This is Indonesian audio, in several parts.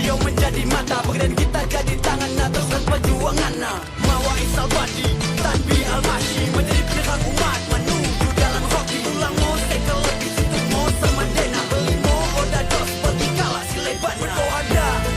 beliau menjadi mata, bagian kita jadi tangan, teruskan perjuangan. Mawa Isal Badi, Tanbi Al-Mashi, menjadi penerang umat menuju jalan hoki. Ulang mo, sekel lebih situ mo, semandena beli mo, oda dos, seperti kalah sileban. Berdoa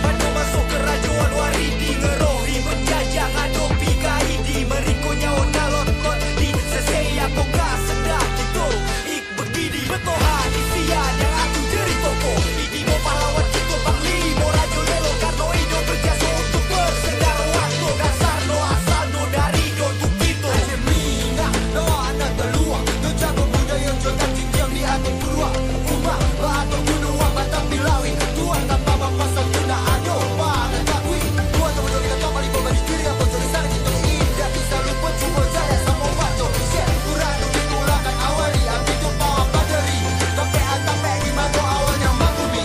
pada masuk kerajaan waridi, ngerohi berjajah ngadopi kaidi, merikonya oda lot-lot di seseya poka sedah gitu. Ik begidi bertoha di sian yang aku jeri toko. Iki mo pahlawan kita bangli, mo rajo lelo karno ido berjasa untuk bersedar waktu. Dasar no asal no dari do tukito. Minga no anak teluang, no jago budaya jodan jinjang di atas peluang. Umah atau gunung batang bilawi, tuan tanpa mapasal tuna ado banget takwi. Tuan teman kita tak balik bagi diri apa jadi sana kita indah bisa lupa cuma jaya sama batu. Share kurang dipulangkan awali ambil tu bawa badari. Sampai sampai gimana awalnya makumi.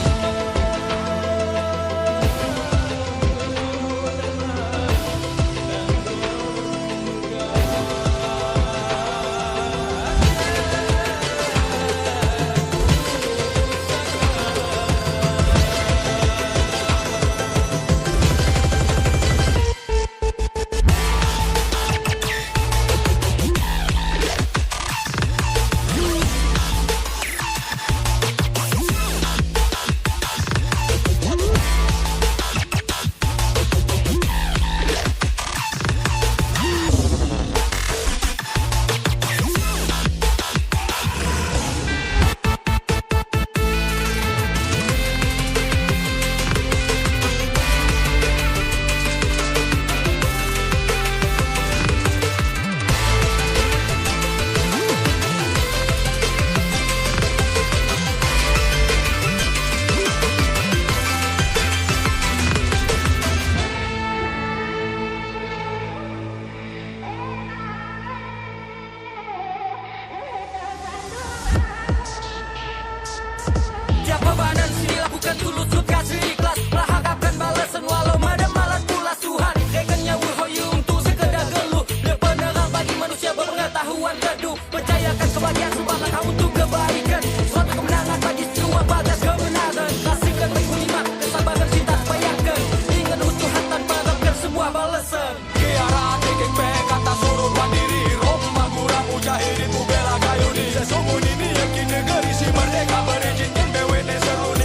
Tiap bebanan sini lakukan tulus kasih ikhlas, melahapkan balasan walau madam malas pulas Tuhan. Rekannya wuhoyung tu sekedar geluh, dia penerang bagi manusia berpengetahuan teduh. Percayakan kebahagiaan sumpahkan kamu untuk kebaikan, suatu kemenangan bagi semua bagas kebenaran. Kasihkan baik nikmat, kesabaran cinta sepayakan, ingat utuhan tanpa harapkan semua balasan. Kiara tekek kata suruh mandiri, Roma gura mujahidin bela gayuni. Sesungguhnya ini yakin negeri si merdeka berizin.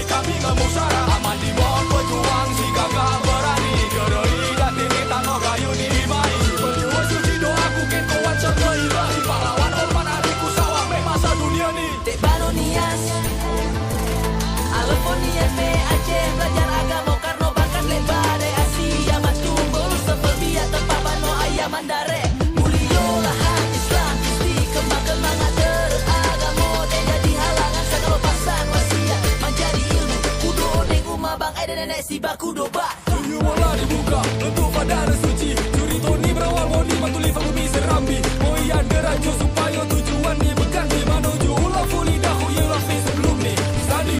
Kami ngemusara aman di mohon pejuang si gagah berani. Geroi dan tinggi tanah gayuni imai. Berjuang suci doaku kin kuat serta ilahi. Pahlawan orman adikku sawah me masa dunia ni. Tek baru nias Alfonian me Aceh belajar agama karno bahkan lebar de Asia matumbul seperti tempat bano ayam mandare. Muliolah hati Islam isti kembang-kembang teragamo tidak dihalangan segala pasan wasiat menjadi bang ada nenek si baku doba. Tujuh bola dibuka untuk pada suci. Curi Tony berawal boni mantuli bumi serambi. Moyan derajat